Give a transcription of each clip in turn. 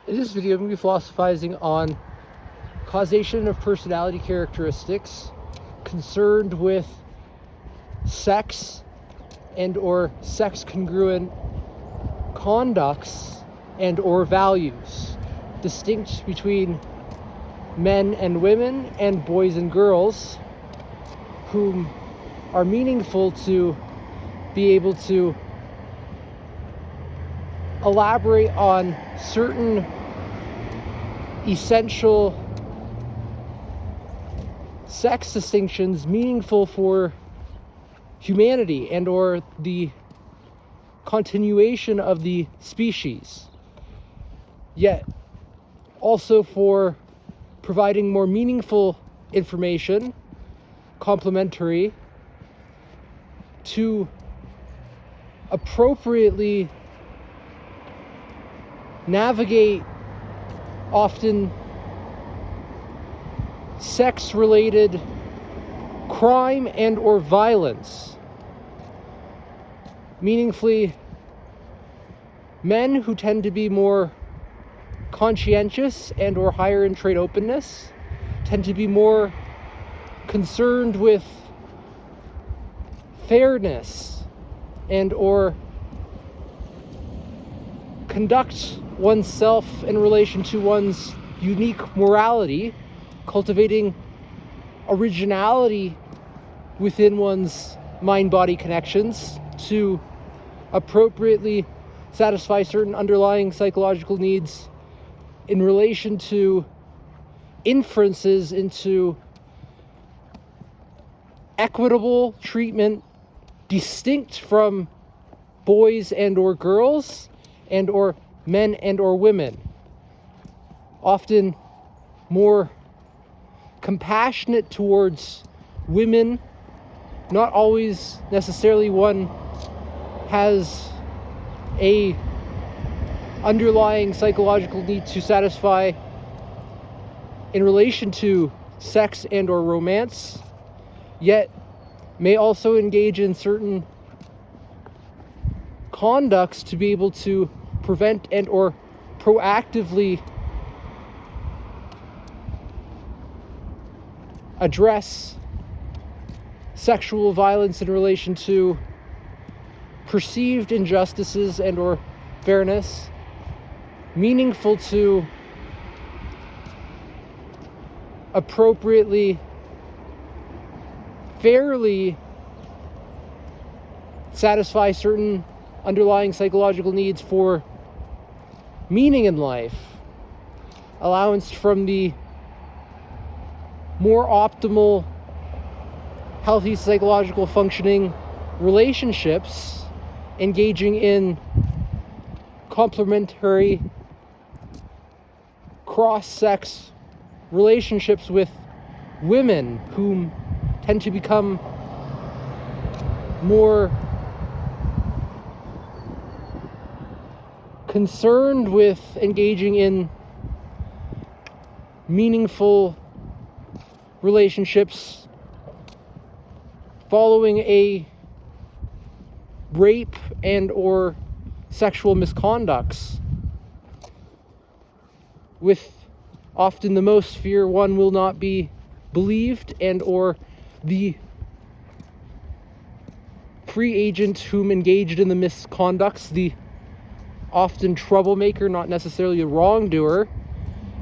In this video, I'm going to be philosophizing on causation of personality characteristics concerned with sex and or sex-congruent conducts and or values, distinct between men and women and boys and girls, whom are meaningful to be able to elaborate on certain essential sex distinctions meaningful for humanity and or the continuation of the species, yet also for providing more meaningful information complementary to appropriately navigate often sex-related crime and or violence. Meaningfully, men who tend to be more conscientious and or higher in trait openness tend to be more concerned with fairness and or conduct oneself in relation to one's unique morality, cultivating originality within one's mind-body connections to appropriately satisfy certain underlying psychological needs in relation to inferences into equitable treatment distinct from boys and or girls and or men and or women, often more compassionate towards women. Not always necessarily one has a underlying psychological need to satisfy in relation to sex and or romance, yet may also engage in certain conducts to be able to prevent and or proactively address sexual violence in relation to perceived injustices and or fairness, meaningful to appropriately, fairly satisfy certain underlying psychological needs for meaning in life, allowance from the more optimal, healthy psychological functioning relationships, engaging in complementary cross-sex relationships with women whom tend to become more concerned with engaging in meaningful relationships following a rape and or sexual misconducts, with often the most fear one will not be believed and or the free agent whom engaged in the misconducts, the often troublemaker, not necessarily a wrongdoer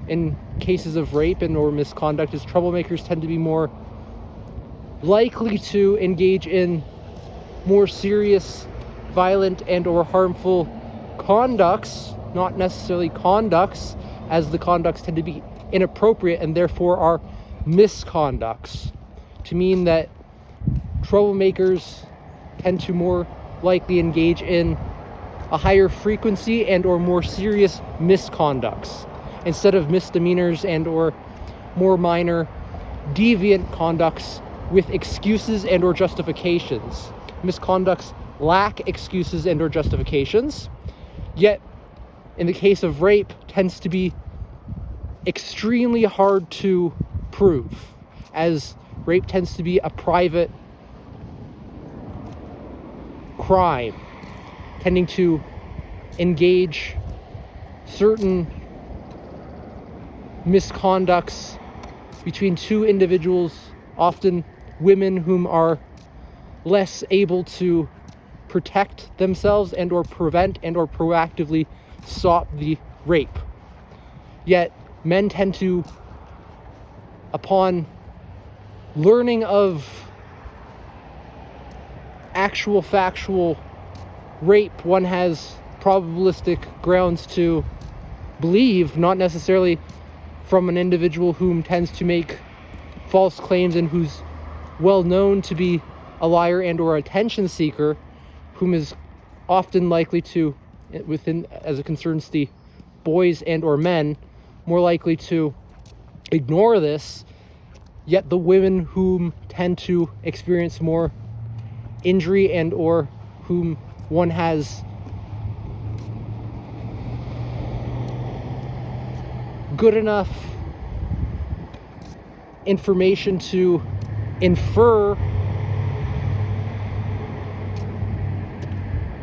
in cases of rape and or misconduct, as troublemakers tend to be more likely to engage in more serious, violent and or harmful conducts, not necessarily conducts, as the conducts tend to be inappropriate and therefore are misconducts, to mean that troublemakers tend to more likely engage in a higher frequency and or more serious misconducts instead of misdemeanors and or more minor deviant conducts with excuses and or justifications. Misconducts lack excuses and or justifications, yet in the case of rape tends to be extremely hard to prove, as rape tends to be a private crime, tending to engage certain misconducts between two individuals, often women whom are less able to protect themselves and or prevent and or proactively stop the rape. Yet men tend to, upon learning of actual factual rape, one has probabilistic grounds to believe, not necessarily from an individual whom tends to make false claims and who's well known to be a liar and or attention seeker, whom is often likely to, within as it concerns the boys and or men, more likely to ignore this. Yet the women whom tend to experience more injury and or whom one has good enough information to infer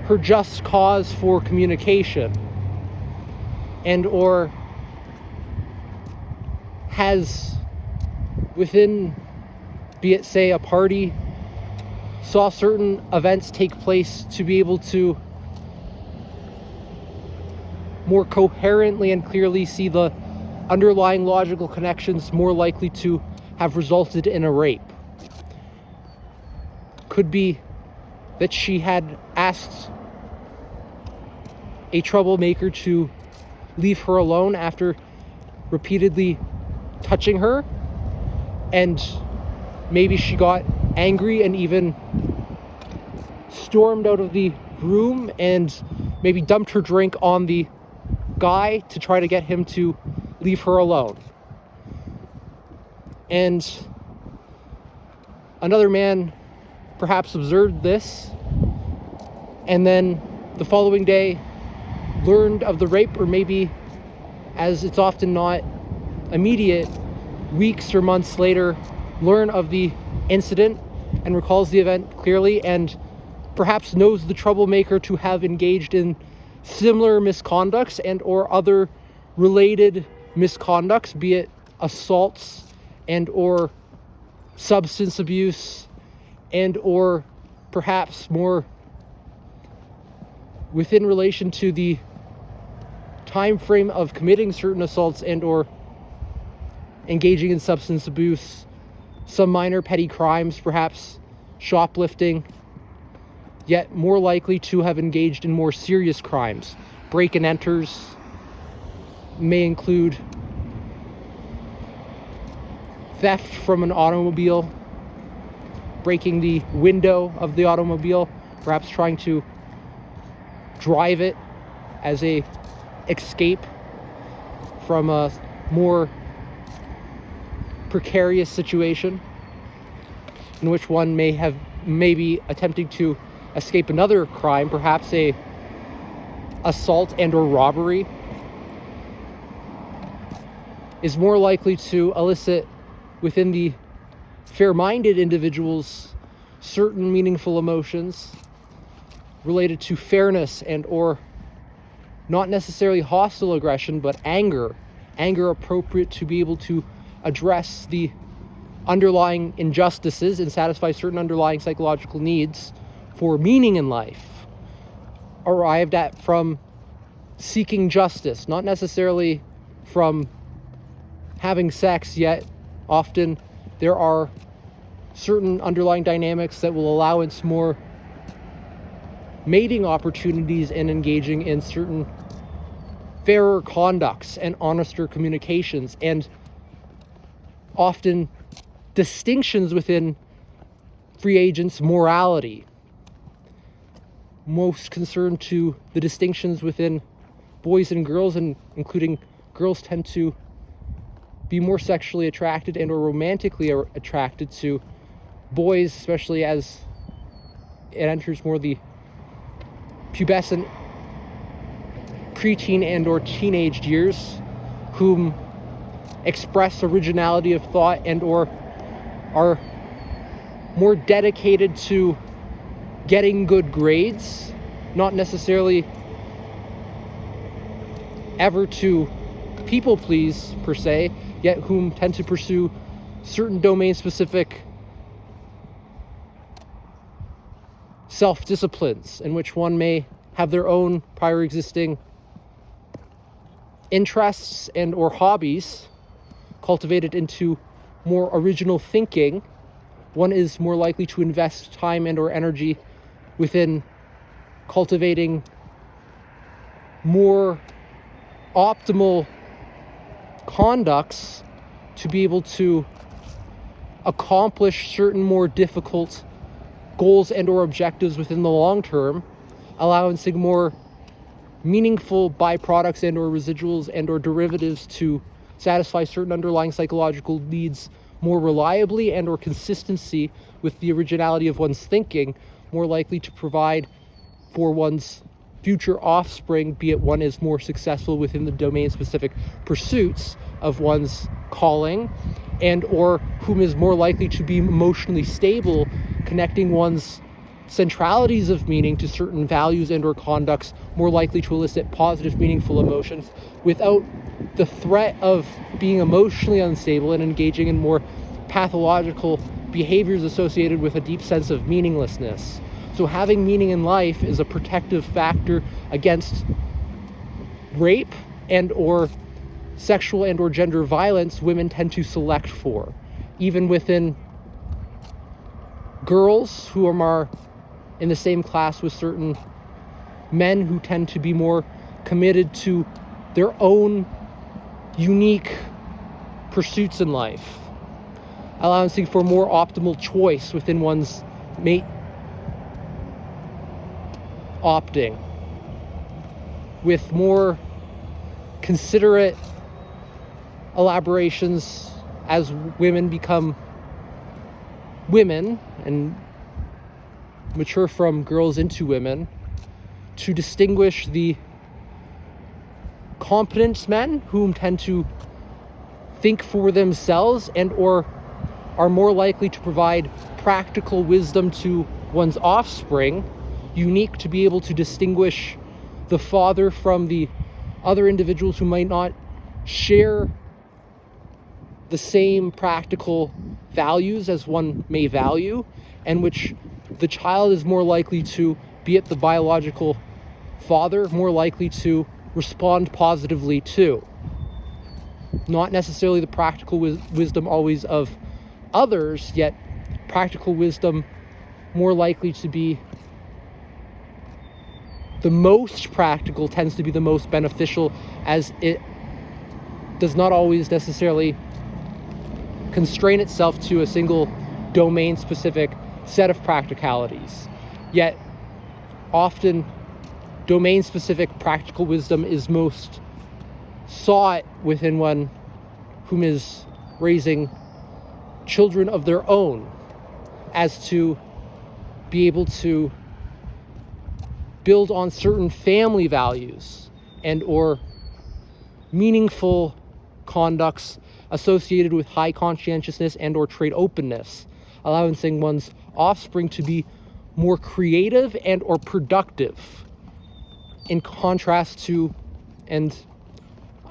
her just cause for communication and or has within, be it say a party, saw certain events take place to be able to more coherently and clearly see the underlying logical connections more likely to have resulted in a rape. Could be that she had asked a troublemaker to leave her alone after repeatedly touching her, and maybe she got angry and even stormed out of the room and maybe dumped her drink on the guy to try to get him to leave her alone. And another man perhaps observed this and then the following day learned of the rape, or maybe, as it's often not immediate, weeks or months later learn of the incident and recalls the event clearly and perhaps knows the troublemaker to have engaged in similar misconducts and or other related misconducts, be it assaults and or substance abuse and or perhaps more within relation to the time frame of committing certain assaults and or engaging in substance abuse, some minor petty crimes, perhaps shoplifting, yet more likely to have engaged in more serious crimes. Break and enters may include theft from an automobile, breaking the window of the automobile, perhaps trying to drive it as a escape from a more precarious situation in which one may be attempting to escape another crime, perhaps a assault and or robbery, is more likely to elicit within the fair-minded individuals certain meaningful emotions related to fairness and or not necessarily hostile aggression, but anger appropriate to be able to address the underlying injustices and satisfy certain underlying psychological needs for meaning in life, arrived at from seeking justice, not necessarily from having sex, yet often there are certain underlying dynamics that will allow us more mating opportunities and engaging in certain fairer conducts and honester communications, and often distinctions within free agents' morality, most concerned to the distinctions within boys and girls, and including girls tend to be more sexually attracted and or romantically attracted to boys, especially as it enters more the pubescent, preteen and or teenage years, whom express originality of thought and or are more dedicated to getting good grades, not necessarily ever to people please per se, yet whom tend to pursue certain domain-specific self-disciplines in which one may have their own prior existing interests and or hobbies cultivated into more original thinking. One is more likely to invest time and or energy within cultivating more optimal conducts to be able to accomplish certain more difficult goals and or objectives within the long term, allowing more meaningful byproducts and or residuals and or derivatives to satisfy certain underlying psychological needs more reliably, and or consistency with the originality of one's thinking, more likely to provide for one's future offspring, be it one is more successful within the domain-specific pursuits of one's calling, and or whom is more likely to be emotionally stable, connecting one's centralities of meaning to certain values and or conducts, more likely to elicit positive, meaningful emotions without the threat of being emotionally unstable and engaging in more pathological behaviors associated with a deep sense of meaninglessness. So having meaning in life is a protective factor against rape and or sexual and or gender violence women tend to select for. Even within girls who are more in the same class with certain men who tend to be more committed to their own unique pursuits in life, allowing for more optimal choice within one's mate opting, with more considerate elaborations as women become women and mature from girls into women, to distinguish the competent men whom tend to think for themselves and or are more likely to provide practical wisdom to one's offspring, unique to be able to distinguish the father from the other individuals who might not share the same practical values as one may value, and which the child is more likely to, be it the biological father, more likely to respond positively to. Not necessarily the practical wisdom always of others, yet practical wisdom more likely to be the most practical, tends to be the most beneficial, as it does not always necessarily constrain itself to a single domain-specific set of practicalities. Yet often domain-specific practical wisdom is most sought within one whom is raising children of their own, as to be able to build on certain family values and or meaningful conducts associated with high conscientiousness and or trade openness, allowing one's offspring to be more creative and or productive, in contrast to, and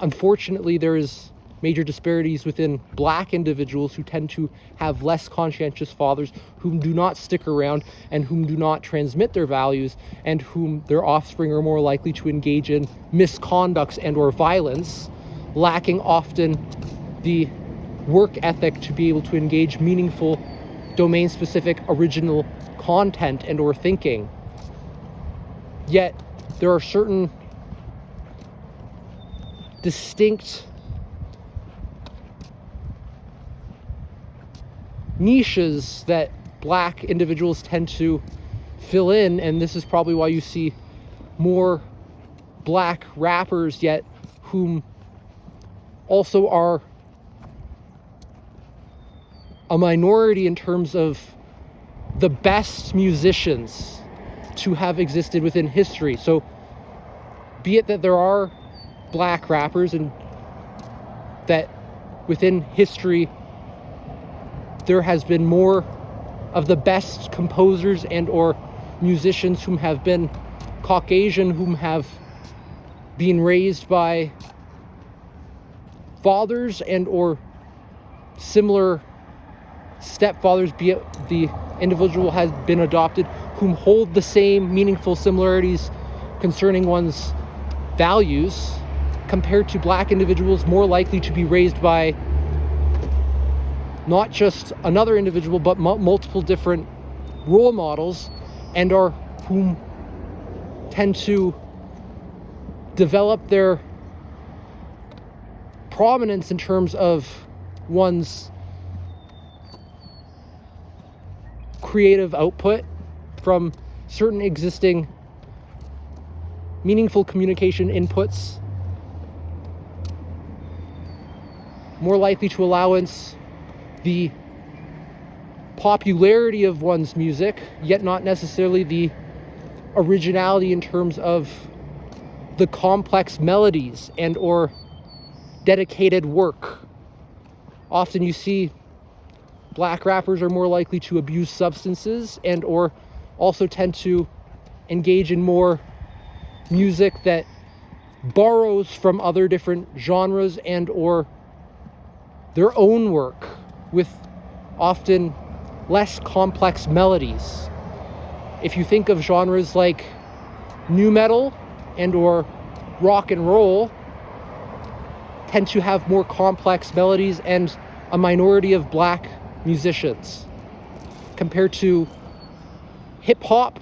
unfortunately there is major disparities within Black individuals who tend to have less conscientious fathers, whom do not stick around and whom do not transmit their values, and whom their offspring are more likely to engage in misconducts and or violence, lacking often the work ethic to be able to engage meaningful domain-specific original content and or thinking. Yet there are certain distinct niches that Black individuals tend to fill in, and this is probably why you see more Black rappers, yet whom also are a minority in terms of the best musicians to have existed within history. So be it that there are Black rappers and that within history there has been more of the best composers and or musicians whom have been Caucasian, whom have been raised by fathers and or similar stepfathers, be it the individual has been adopted, whom hold the same meaningful similarities concerning one's values, compared to black individuals more likely to be raised by not just another individual but multiple different role models, and are whom tend to develop their prominence in terms of one's creative output from certain existing meaningful communication inputs, more likely to allowance the popularity of one's music, yet not necessarily the originality in terms of the complex melodies and or dedicated work. Often you see black rappers are more likely to abuse substances and or also tend to engage in more music that borrows from other different genres and or their own work with often less complex melodies. If you think of genres like nu metal and or rock and roll, tend to have more complex melodies and a minority of black musicians, compared to hip hop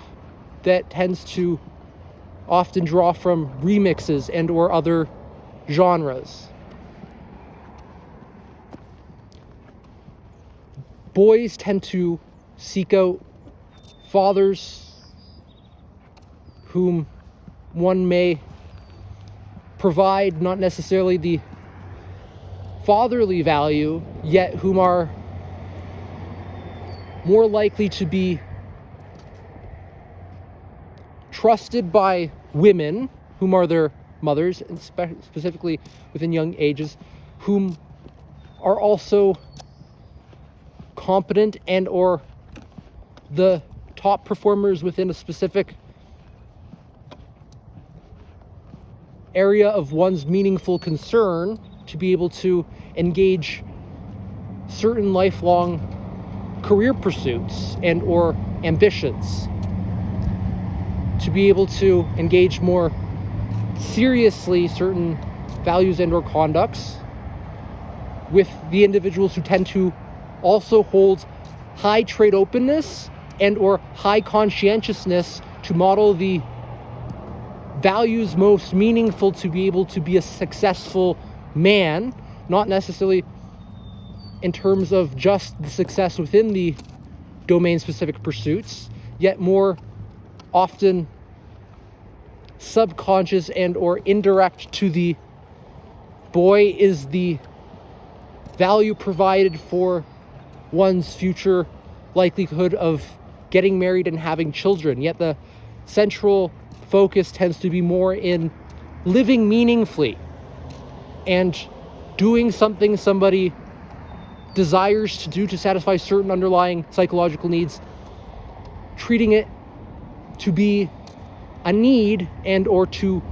that tends to often draw from remixes and or other genres. Boys tend to seek out fathers whom one may provide not necessarily the fatherly value, yet whom are more likely to be trusted by women, whom are their mothers, and specifically within young ages, whom are also competent and or the top performers within a specific area of one's meaningful concern, to be able to engage certain lifelong career pursuits and or ambitions, to be able to engage more seriously certain values and or conducts with the individuals who tend to also hold high trade openness and or high conscientiousness to model the values most meaningful to be able to be a successful man, not necessarily in terms of just the success within the domain-specific pursuits, yet more often subconscious and or indirect to the boy is the value provided for one's future likelihood of getting married and having children, yet the central focus tends to be more in living meaningfully and doing something somebody desires to do to satisfy certain underlying psychological needs, treating it to be a need and or to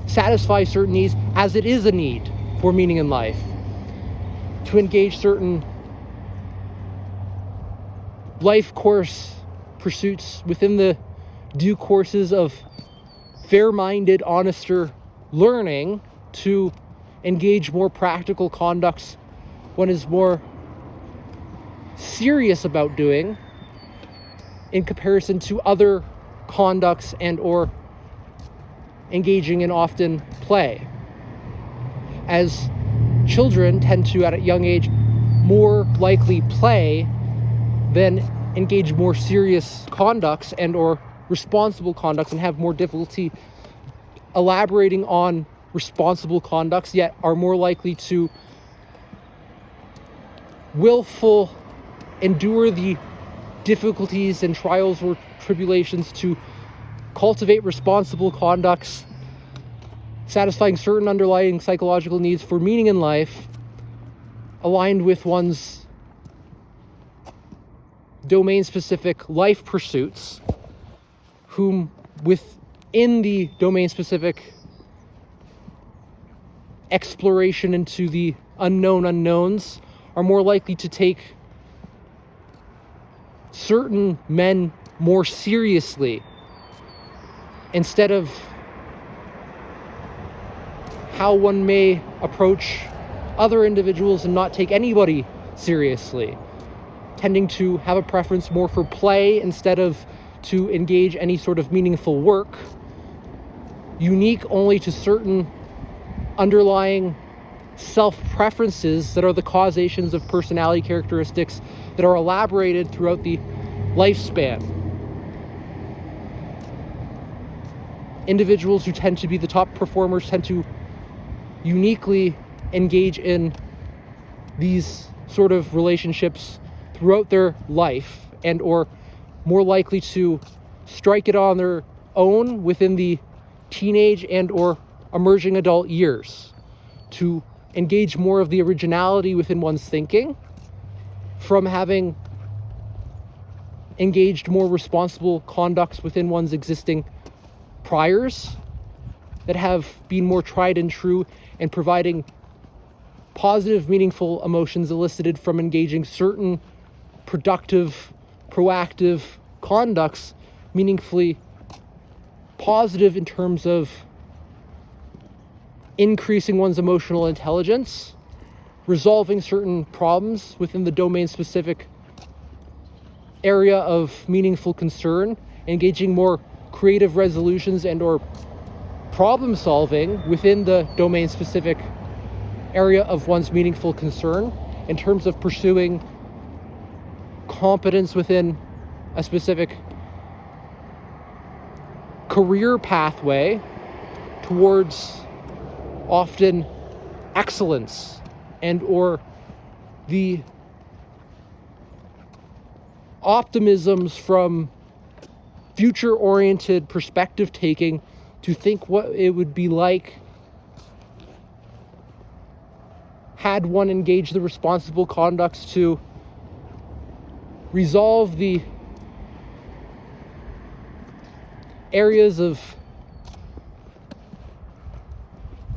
satisfy certain needs as it is a need for meaning in life, to engage certain life course pursuits within the due courses of fair-minded, honester learning, to engage more practical conducts one is more serious about doing in comparison to other conducts and or engaging in often play. As children tend to, at a young age, more likely play than engage more serious conducts and or responsible conducts, and have more difficulty elaborating on responsible conducts, yet are more likely to endure the difficulties and trials or tribulations to cultivate responsible conducts, satisfying certain underlying psychological needs for meaning in life, aligned with one's domain-specific life pursuits, whom within the domain-specific exploration into the unknown unknowns are more likely to take certain men more seriously instead of how one may approach other individuals and not take anybody seriously, tending to have a preference more for play instead of to engage any sort of meaningful work, unique only to certain underlying self-preferences that are the causations of personality characteristics that are elaborated throughout the lifespan. Individuals who tend to be the top performers tend to uniquely engage in these sort of relationships throughout their life, and or more likely to strike it on their own within the teenage and or emerging adult years, to engage more of the originality within one's thinking from having engaged more responsible conducts within one's existing priors that have been more tried and true and providing positive, meaningful emotions elicited from engaging certain productive, proactive conducts, meaningfully positive in terms of increasing one's emotional intelligence, resolving certain problems within the domain-specific area of meaningful concern, engaging more creative resolutions and or problem solving within the domain-specific area of one's meaningful concern in terms of pursuing competence within a specific career pathway towards often excellence and or the optimisms from future-oriented perspective taking to think what it would be like had one engaged the responsible conducts to resolve the areas of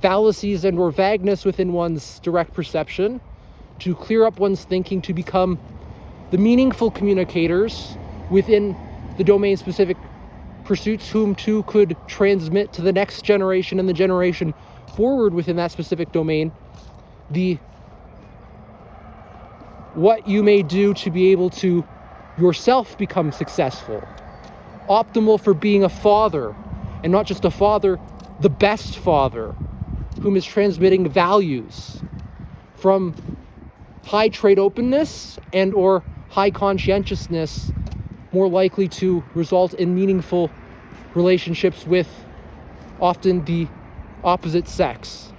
fallacies and or vagueness within one's direct perception, to clear up one's thinking, to become the meaningful communicators within the domain-specific pursuits whom two could transmit to the next generation and the generation forward within that specific domain, the what you may do to be able to yourself become successful, optimal for being a father, and not just a father, the best father, whom is transmitting values from high trade openness and or high conscientiousness, more likely to result in meaningful relationships with often the opposite sex,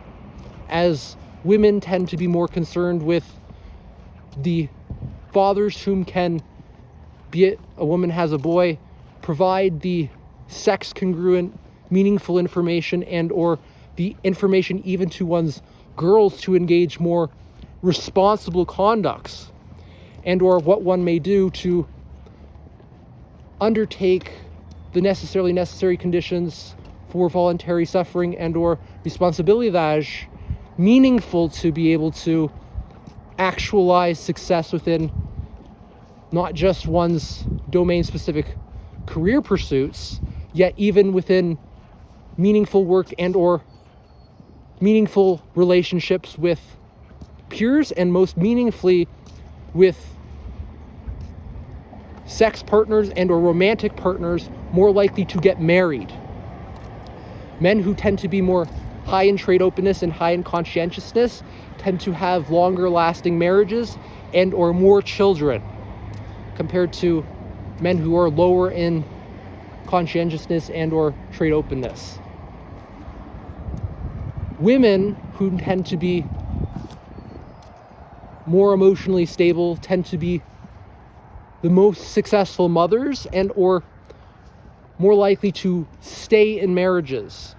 as women tend to be more concerned with the fathers whom can, be it a woman has a boy, provide the sex-congruent, meaningful information and or the information even to one's girls to engage more responsible conducts, and or what one may do to undertake the necessary conditions for voluntary suffering and or responsabilidade meaningful to be able to actualize success within not just one's domain-specific career pursuits, yet even within meaningful work and or meaningful relationships with peers, and most meaningfully with sex partners and or romantic partners more likely to get married. Men who tend to be more high in trade openness and high in conscientiousness tend to have longer lasting marriages and or more children compared to men who are lower in conscientiousness and or trade openness. Women who tend to be more emotionally stable tend to be the most successful mothers and or more likely to stay in marriages.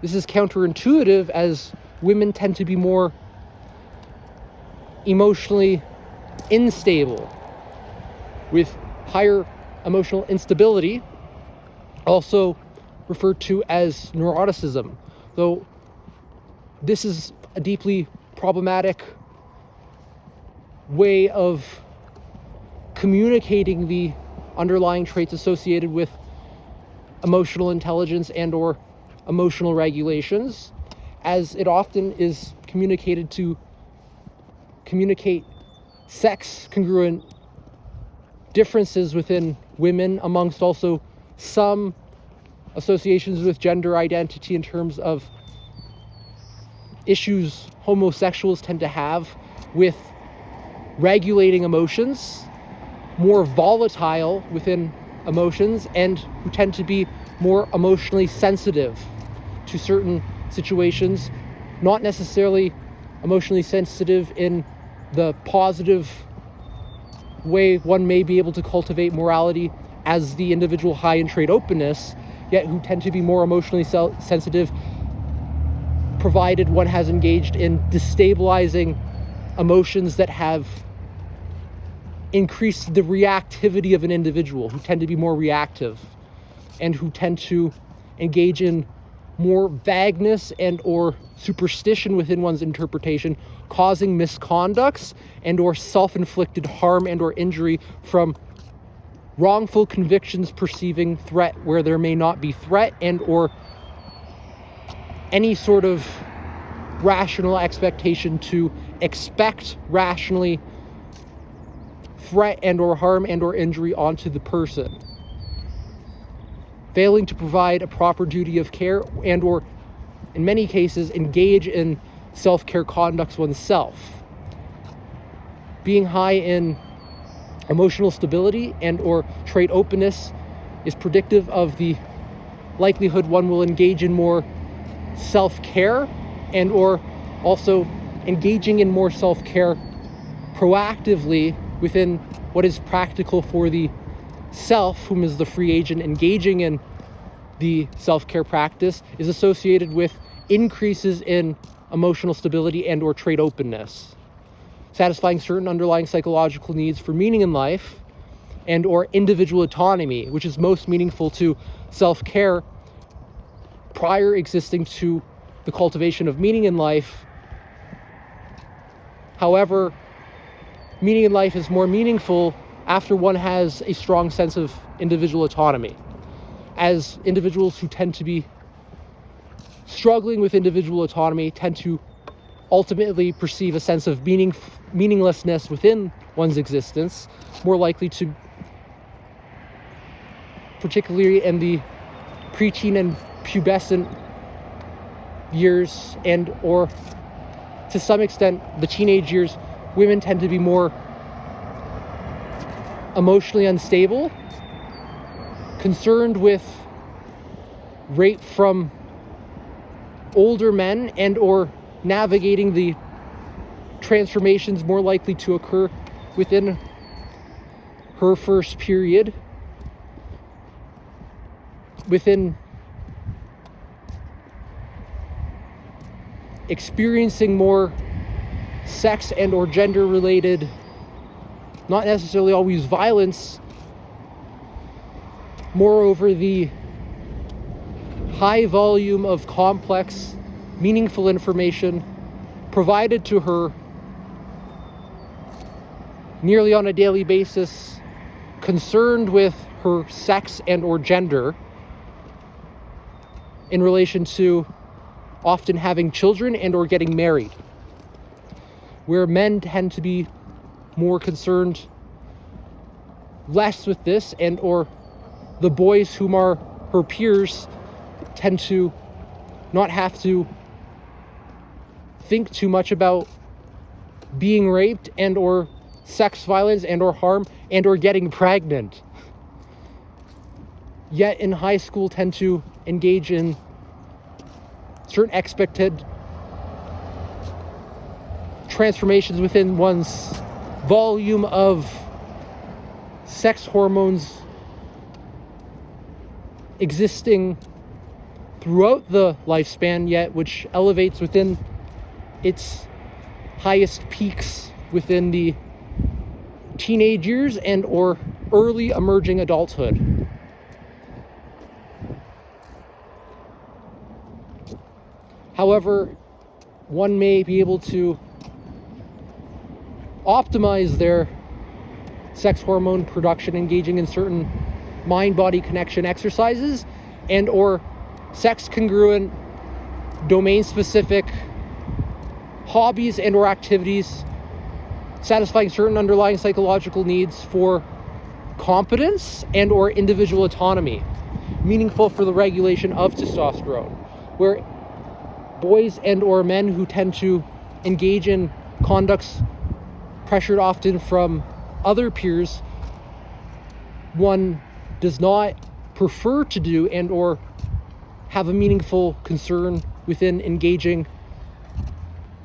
This is counterintuitive, as women tend to be more emotionally unstable with higher emotional instability, also referred to as neuroticism, though this is a deeply problematic way of communicating the underlying traits associated with emotional intelligence and or emotional regulations, as it often is communicated to communicate sex-congruent differences within women, amongst also some associations with gender identity in terms of issues homosexuals tend to have with regulating emotions, more volatile within emotions, and who tend to be more emotionally sensitive to certain situations, not necessarily emotionally sensitive in the positive way one may be able to cultivate morality as the individual high in trait openness, yet who tend to be more emotionally sensitive provided one has engaged in destabilizing emotions that have increased the reactivity of an individual, who tend to be more reactive and who tend to engage in more vagueness and or superstition within one's interpretation, causing misconducts and or self-inflicted harm and or injury from wrongful convictions perceiving threat where there may not be threat, and or any sort of rational expectation to expect rationally threat and or harm and or injury onto the person, failing to provide a proper duty of care and or in many cases engage in self-care conducts oneself. Being high in emotional stability and or trait openness is predictive of the likelihood one will engage in more self-care and or also engaging in more self-care proactively within what is practical for the self, whom is the free agent engaging in the self-care practice, is associated with increases in emotional stability and or trait openness, satisfying certain underlying psychological needs for meaning in life and or individual autonomy, which is most meaningful to self-care prior existing to the cultivation of meaning in life. However, meaning in life is more meaningful after one has a strong sense of individual autonomy, as individuals who tend to be struggling with individual autonomy tend to ultimately perceive a sense of meaninglessness within one's existence, more likely to, particularly in the preteen and pubescent years and or to some extent the teenage years, women tend to be more emotionally unstable, concerned with rape from older men and or navigating the transformations more likely to occur within her first period, within experiencing more sex and or gender related, not necessarily always violence. Moreover, the high volume of complex, meaningful information provided to her nearly on a daily basis, concerned with her sex and or gender in relation to often having children and or getting married, where men tend to be more concerned less with this, and or the boys whom are her peers tend to not have to think too much about being raped and or sex violence and or harm and or getting pregnant, yet in high school tend to engage in certain expected transformations within one's volume of sex hormones existing throughout the lifespan, yet which elevates within its highest peaks within the teenage years and or early emerging adulthood. However, one may be able to optimize their sex hormone production, engaging in certain mind-body connection exercises and or sex-congruent, domain-specific hobbies and or activities, satisfying certain underlying psychological needs for competence and or individual autonomy, meaningful for the regulation of testosterone, where boys and or men who tend to engage in conducts pressured often from other peers one does not prefer to do and or have a meaningful concern within engaging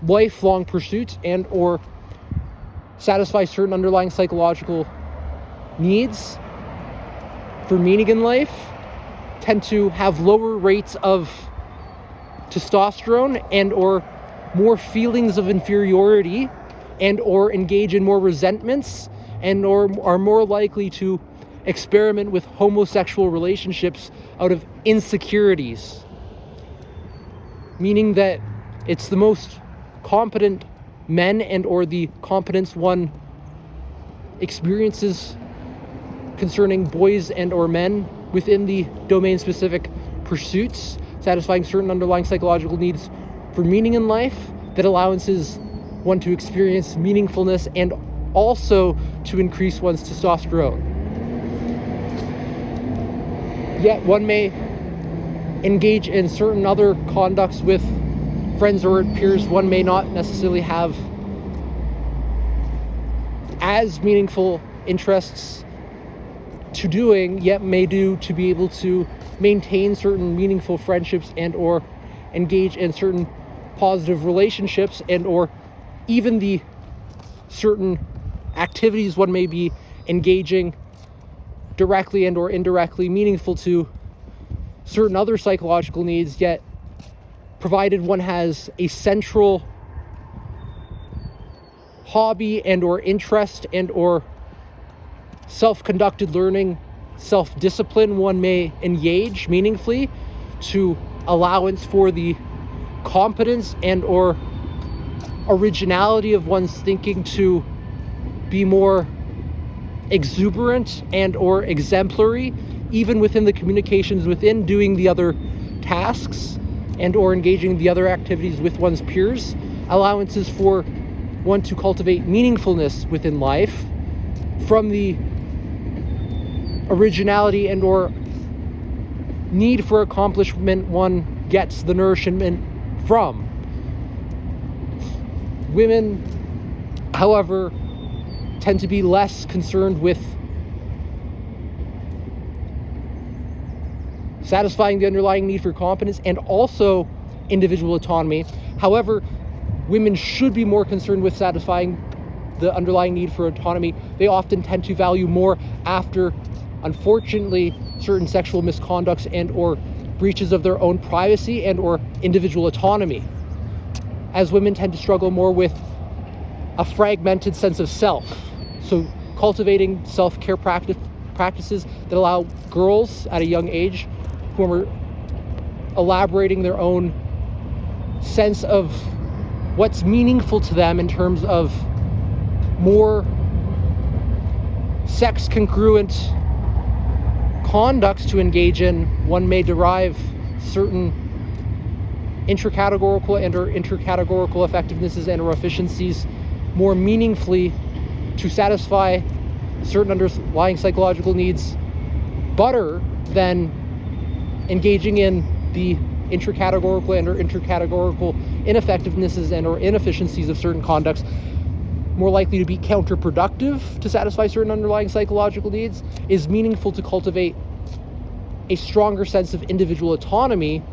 lifelong pursuits and or satisfy certain underlying psychological needs for meaning in life, tend to have lower rates of testosterone and or more feelings of inferiority and or engage in more resentments and or are more likely to experiment with homosexual relationships out of insecurities, meaning that it's the most competent men and or the competence one experiences concerning boys and or men within the domain-specific pursuits, satisfying certain underlying psychological needs for meaning in life, that allowances one to experience meaningfulness and also to increase one's testosterone. Yet one may engage in certain other conducts with friends or peers one may not necessarily have as meaningful interests to doing, yet may do to be able to maintain certain meaningful friendships and or engage in certain positive relationships and or even the certain activities one may be engaging directly and or indirectly meaningful to certain other psychological needs, yet provided one has a central hobby and or interest and or self-conducted learning, self-discipline one may engage meaningfully to allowance for the competence and or originality of one's thinking to be more exuberant and or exemplary, even within the communications within doing the other tasks and or engaging the other activities with one's peers, allowances for one to cultivate meaningfulness within life from the originality and or need for accomplishment one gets the nourishment from. Women, however, tend to be less concerned with satisfying the underlying need for competence and also individual autonomy. However, women should be more concerned with satisfying the underlying need for autonomy. They often tend to value more after, unfortunately, certain sexual misconducts and or breaches of their own privacy and or individual autonomy, as women tend to struggle more with a fragmented sense of self. So cultivating self-care practices that allow girls at a young age who are elaborating their own sense of what's meaningful to them in terms of more sex-congruent conducts to engage in, one may derive certain intra-categorical and or inter-categorical effectivenesses and or efficiencies more meaningfully to satisfy certain underlying psychological needs better than engaging in the intra-categorical and or inter-categorical ineffectivenesses and or inefficiencies of certain conducts, more likely to be counterproductive to satisfy certain underlying psychological needs, is meaningful to cultivate a stronger sense of individual autonomy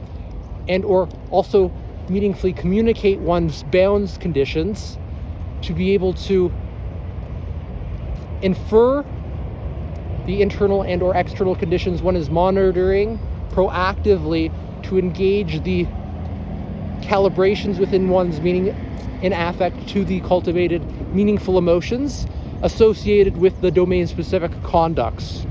and or also meaningfully communicate one's bounds conditions to be able to infer the internal and or external conditions one is monitoring proactively to engage the calibrations within one's meaning and affect to the cultivated meaningful emotions associated with the domain-specific conducts.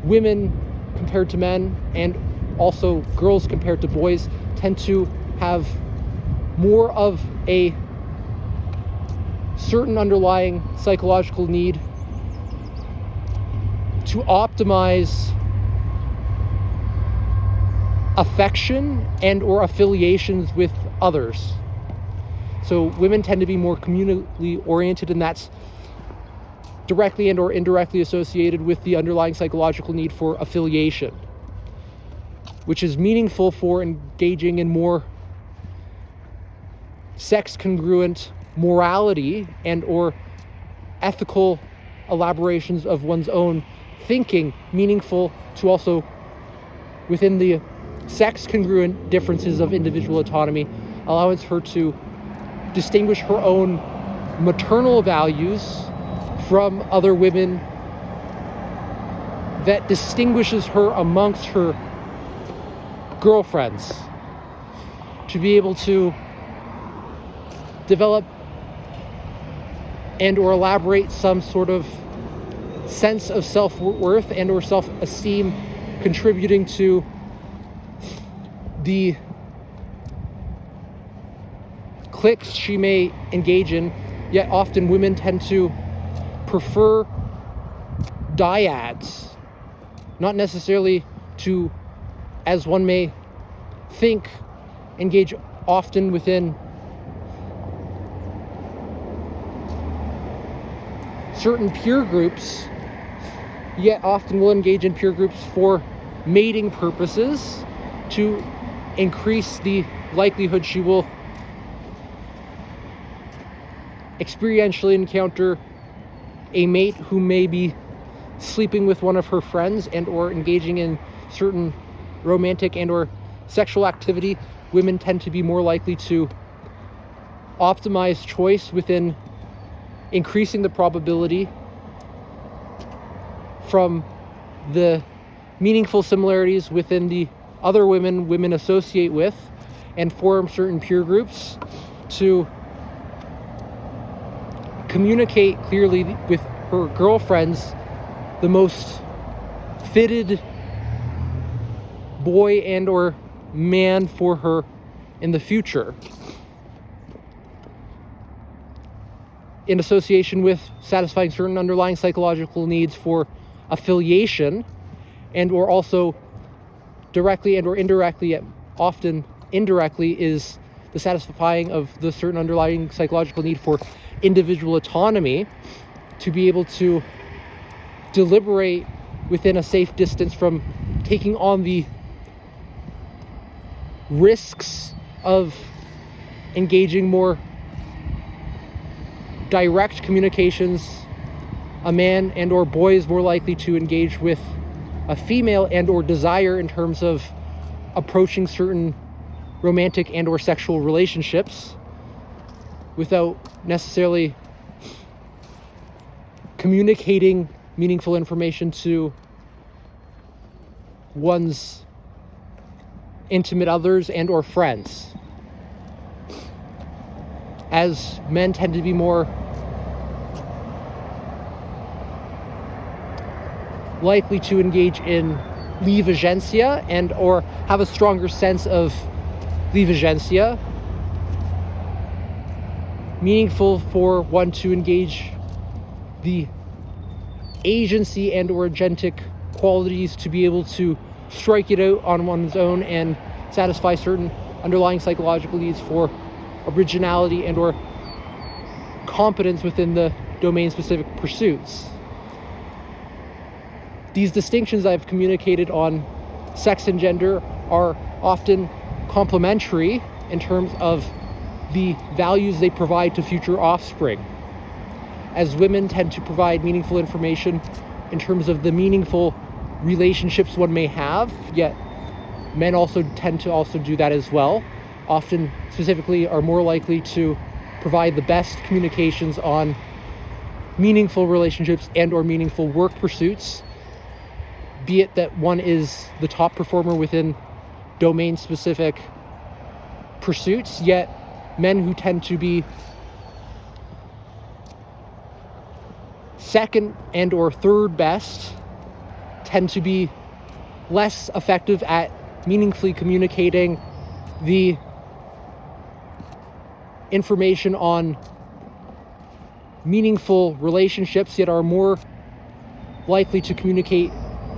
Women compared to men and also girls compared to boys tend to have more of a certain underlying psychological need to optimize affection and or affiliations with others. So women tend to be more communally oriented, and that's directly and or indirectly associated with the underlying psychological need for affiliation, which is meaningful for engaging in more sex-congruent morality and or ethical elaborations of one's own thinking, meaningful to also within the sex-congruent differences of individual autonomy, allows her to distinguish her own maternal values from other women, that distinguishes her amongst her girlfriends, to be able to develop and or elaborate some sort of sense of self-worth and or self-esteem, contributing to the cliques she may engage in. Yet often women tend to prefer dyads, not necessarily to, as one may think, engage often within certain peer groups, yet often will engage in peer groups for mating purposes to increase the likelihood she will experientially encounter a mate who may be sleeping with one of her friends and or engaging in certain romantic and or sexual activity. Women tend to be more likely to optimize choice within increasing the probability from the meaningful similarities within the other women associate with and form certain peer groups to communicate clearly with her girlfriends the most fitted boy and or man for her in the future, in association with satisfying certain underlying psychological needs for affiliation, and or also directly and or indirectly, yet often indirectly, is the satisfying of the certain underlying psychological need for individual autonomy, to be able to deliberate within a safe distance from taking on the risks of engaging more direct communications. A man and or boy is more likely to engage with a female and or desire in terms of approaching certain romantic and or sexual relationships without necessarily communicating meaningful information to one's intimate others and or friends, as men tend to be more likely to engage in livre agência and or have a stronger sense of livre agência, meaningful for one to engage the agency and or agentic qualities to be able to strike it out on one's own and satisfy certain underlying psychological needs for originality and or competence within the domain-specific pursuits. These distinctions I've communicated on sex and gender are often complementary in terms of the values they provide to future offspring, as women tend to provide meaningful information in terms of the meaningful relationships one may have, yet men also tend to also do that as well. Often, specifically, are more likely to provide the best communications on meaningful relationships and or meaningful work pursuits, be it that one is the top performer within domain-specific pursuits, yet men who tend to be second and or third best tend to be less effective at meaningfully communicating the information on meaningful relationships, yet are more likely to communicate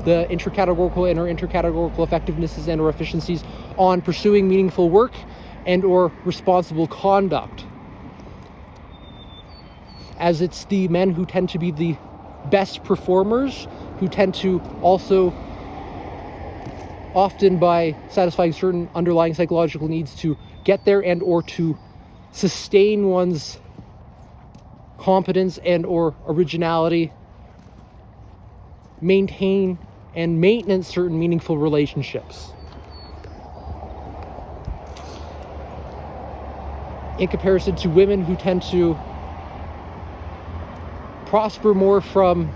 the intra-categorical and or inter-categorical effectivenesses and or efficiencies on pursuing meaningful work and or responsible conduct. As it's the men who tend to be the best performers, who tend to also, often by satisfying certain underlying psychological needs, to get there and or to sustain one's competence and or originality, maintain and maintenance certain meaningful relationships. In comparison to women who tend to prosper more from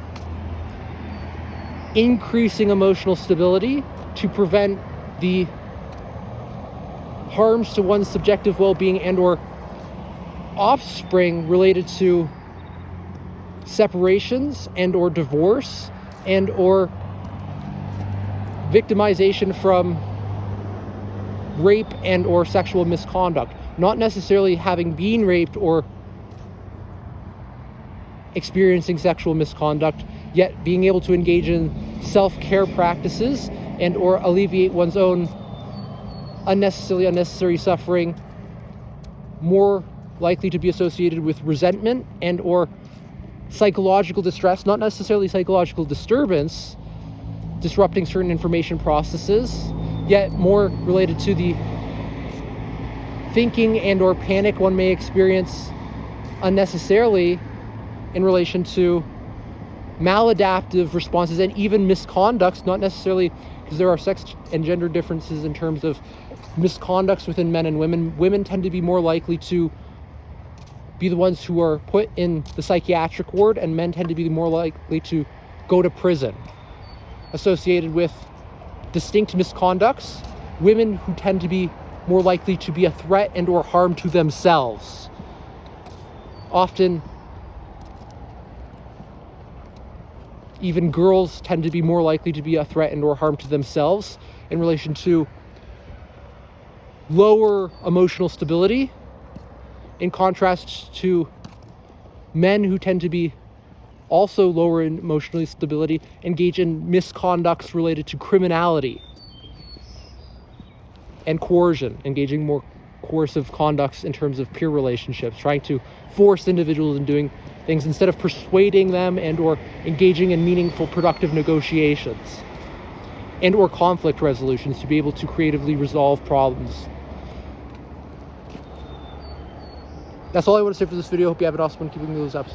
increasing emotional stability to prevent the harms to one's subjective well-being and or offspring related to separations and or divorce and or victimization from rape and or sexual misconduct. Not necessarily having been raped or experiencing sexual misconduct, yet being able to engage in self-care practices and or alleviate one's own unnecessary suffering, more likely to be associated with resentment and or psychological distress, not necessarily psychological disturbance, disrupting certain information processes, yet more related to the thinking and or panic one may experience unnecessarily in relation to maladaptive responses and even misconducts, not necessarily because there are sex and gender differences in terms of misconducts within men and women. Women tend to be more likely to be the ones who are put in the psychiatric ward, and men tend to be more likely to go to prison, associated with distinct misconducts. Women who tend to be more likely to be a threat and or harm to themselves. Often, even girls tend to be more likely to be a threat and or harm to themselves in relation to lower emotional stability, in contrast to men who tend to be also lower in emotional stability, engage in misconducts related to criminality and coercion, engaging more coercive conducts in terms of peer relationships, trying to force individuals in doing things instead of persuading them and or engaging in meaningful, productive negotiations and or conflict resolutions to be able to creatively resolve problems. That's all I want to say for this video. Hope you have an awesome one. Keeping those up.